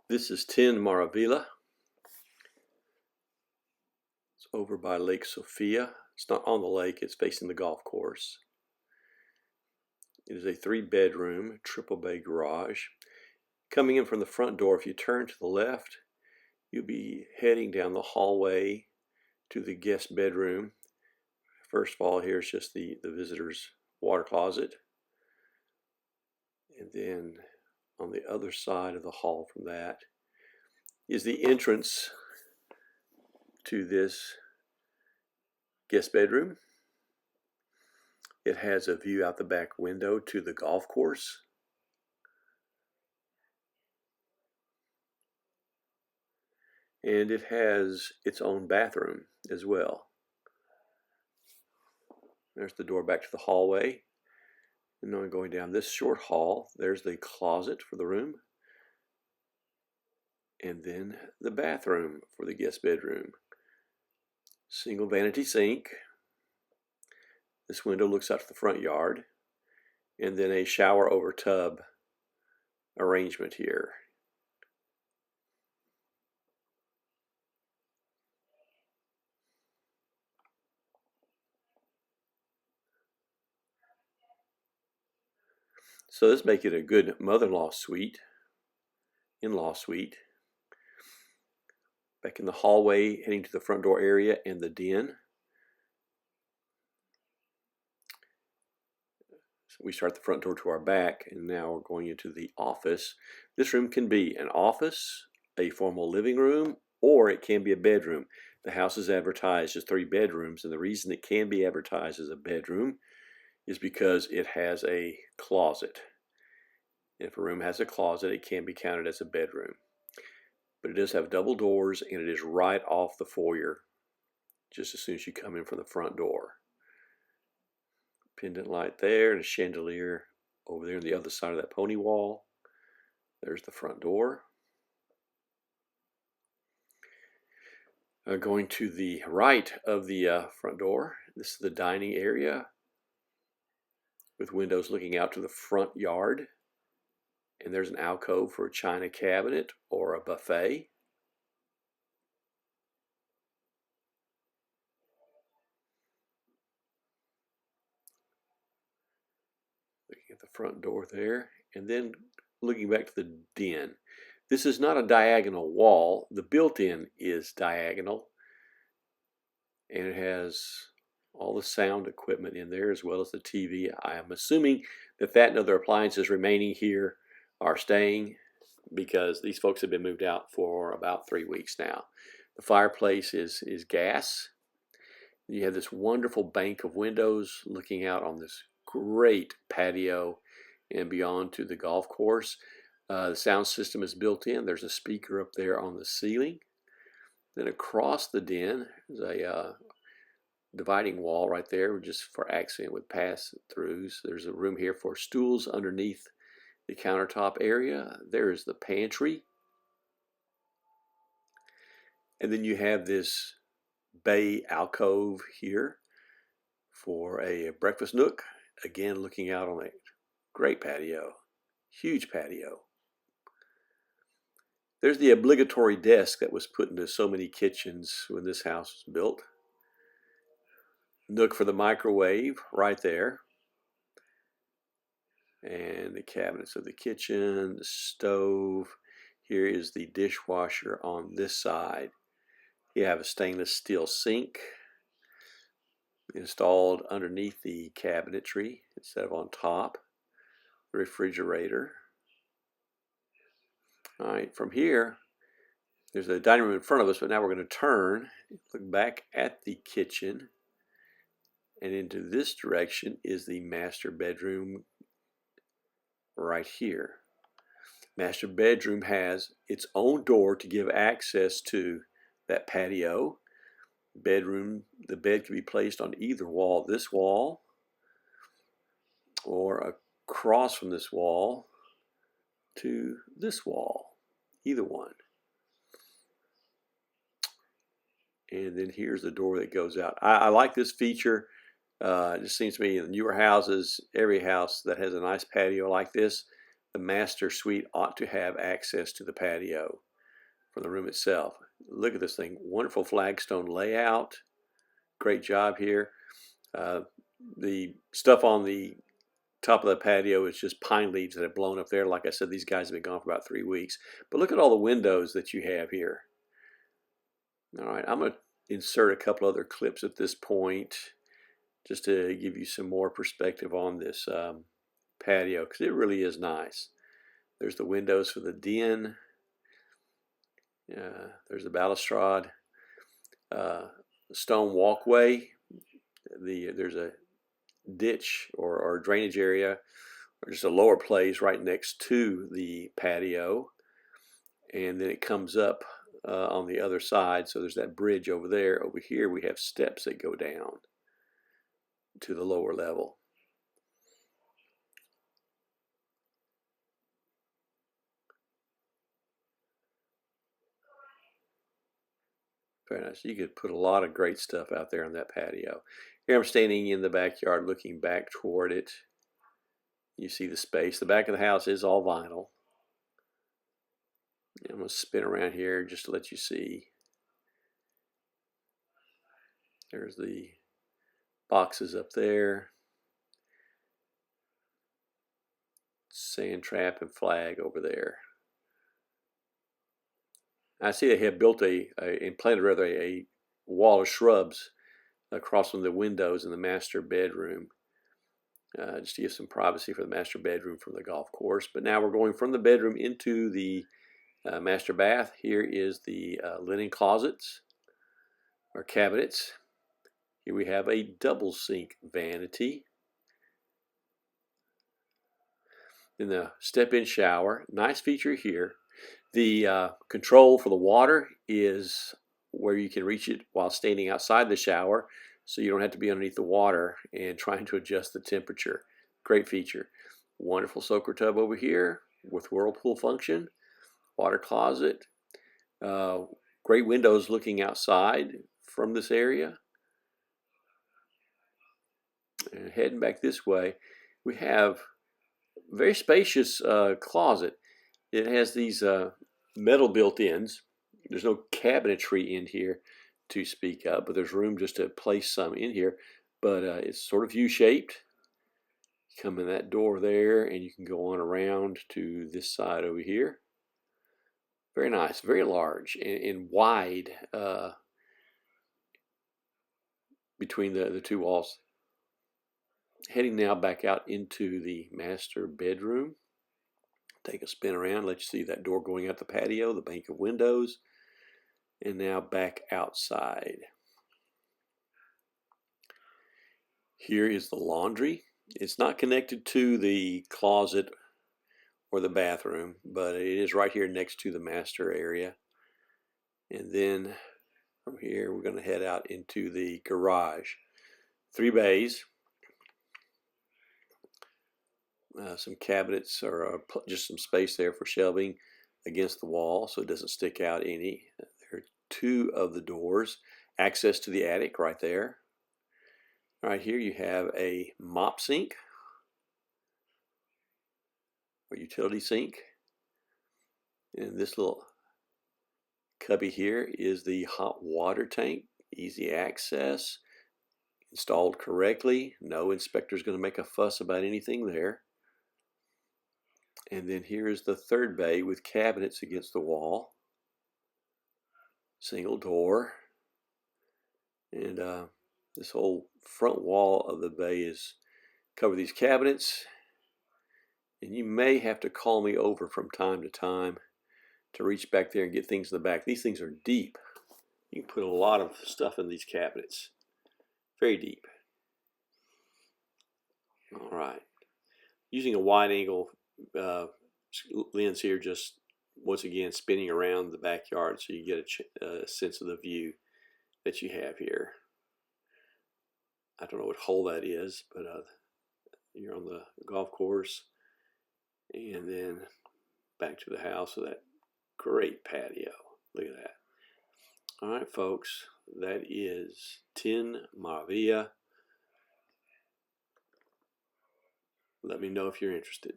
This is 10 Maravilla. It's over by Lake Sofia. It's not on the lake, it's facing the golf course. It is a 3-bedroom, triple bay garage. Coming in from the front door, if you turn to the left, you'll be heading down the hallway to the guest bedroom. First of all, here's just the visitor's water closet. And then on the other side of the hall from that is the entrance to this guest bedroom. It has a view out the back window to the golf course. And it has its own bathroom as well. There's the door back to the hallway. And then going down this short hall, there's the closet for the room. And then the bathroom for the guest bedroom. Single vanity sink. This window looks out to the front yard. And then a shower over tub arrangement here. So this makes it a good mother-in-law suite, in-law suite. Back in the hallway, heading to the front door area and the den. So we start the front door to our back, and now we're going into the office. This room can be an office, a formal living room, or it can be a bedroom. The house is advertised as 3 bedrooms, and the reason it can be advertised as a bedroom is because it has a closet. If a room has a closet, it can be counted as a bedroom. But it does have double doors, and it is right off the foyer, just as soon as you come in from the front door. Pendant light there, and a chandelier over there on the other side of that pony wall. There's the front door. Going to the right of the front door, this is the dining area with windows looking out to the front yard. And there's an alcove for a china cabinet or a buffet. Looking at the front door there. And then looking back to the den. This is not a diagonal wall. The built-in is diagonal. And it has all the sound equipment in there as well as the TV. I am assuming that and other appliances remaining here are staying because these folks have been moved out for about 3 weeks now. The fireplace is gas. You have this wonderful bank of windows looking out on this great patio and beyond to the golf course. The sound system is built in. There's a speaker up there on the ceiling. Then across the den is a dividing wall right there just for accent with pass-throughs. There's a room here for stools underneath the countertop area. There's the pantry. And then you have this bay alcove here for a breakfast nook. Again, looking out on a great patio, huge patio. There's the obligatory desk that was put into so many kitchens when this house was built. Nook for the microwave right there. And the cabinets of the kitchen, the stove. Here is the dishwasher on this side. You have a stainless steel sink installed underneath the cabinetry instead of on top. The refrigerator. All right, from here, there's a dining room in front of us, but now we're going to turn, look back at the kitchen, and into this direction is the master bedroom right here. Master bedroom has its own door to give access to that patio. Bedroom, the bed can be placed on either wall, this wall, or across from this wall to this wall, either one. And then here's the door that goes out. I like this feature. It just seems to me in the newer houses, every house that has a nice patio like this, the the master suite ought to have access to the patio from the room itself. Look at this thing. Wonderful flagstone layout. Great job here. The stuff on the top of the patio is just pine leaves that have blown up there. Like I said, these guys have been gone for about 3 weeks. But look at all the windows that you have here. All right, I'm going to insert a couple other clips at this point just to give you some more perspective on this patio, because it really is nice. There's the windows for the den. There's the balustrade. Stone walkway. There's a ditch or drainage area, or just a lower place right next to the patio, and then it comes up on the other side. So there's that bridge over there. Over here we have steps that go down to the lower level. Very nice. You could put a lot of great stuff out there on that patio. Here I'm standing in the backyard looking back toward it. You see the space. The back of the house is all vinyl. I'm going to spin around here just to let you see. There's the boxes up there. Sand trap and flag over there. I see they have built and planted rather a wall of shrubs across from the windows in the master bedroom, just to give some privacy for the master bedroom from the golf course. But now we're going from the bedroom into the master bath. Here is the linen closets or cabinets. Here we have a double sink vanity. Then the step-in shower. Nice feature here. The control for the water is where you can reach it while standing outside the shower, so you don't have to be underneath the water and trying to adjust the temperature. Great feature. Wonderful soaker tub over here with whirlpool function. Water closet. Great windows looking outside from this area. And heading back this way, we have a very spacious closet. It has these metal built-ins. There's no cabinetry in here to speak of, but there's room just to place some in here. But it's sort of U-shaped. You come in that door there, and you can go on around to this side over here. Very nice, very large and wide between the two walls. Heading now back out into the master bedroom. Take a spin around, let you see that door going out the patio, the bank of windows, and now back outside. Here is the laundry. It's not connected to the closet or the bathroom, but it is right here next to the master area. And then from here, we're going to head out into the garage. 3 bays. Some cabinets or just some space there for shelving against the wall so it doesn't stick out any. There are 2 of the doors. Access to the attic right there. Right here you have a mop sink or utility sink. And this little cubby here is the hot water tank. Easy access. Installed correctly. No inspector's going to make a fuss about anything there. And then here is the 3rd bay with cabinets against the wall. Single door. And this whole front wall of the bay is cover these cabinets. And you may have to call me over from time to time to reach back there and get things in the back. These things are deep. You can put a lot of stuff in these cabinets. Very deep. All right. Using a wide angle lens here, just once again spinning around the backyard so you get a sense of the view that you have here. I don't know what hole that is, but you're on the golf course, and then back to the house with that great patio. Look at that. All right, folks, that is 10 Maravilla. Let me know if you're interested.